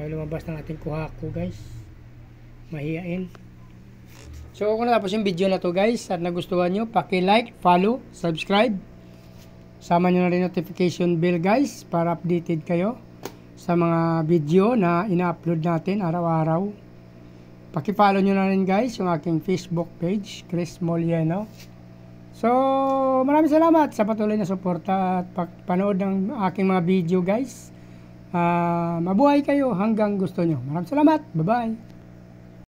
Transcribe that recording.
Kaya lumabas ng ating kuhako guys. Mahihain. So kung natapos yung video na to guys at nagustuhan nyo, paki-like, follow, subscribe. Sama nyo na rin notification bell guys para updated kayo sa mga video na ina-upload natin araw-araw. Paki-follow nyo na rin guys yung aking Facebook page, Chris Molieno. So, maraming salamat sa patuloy na suporta at panood ng aking mga video guys. Mabuhay kayo hanggang gusto nyo. Maraming salamat. Bye-bye.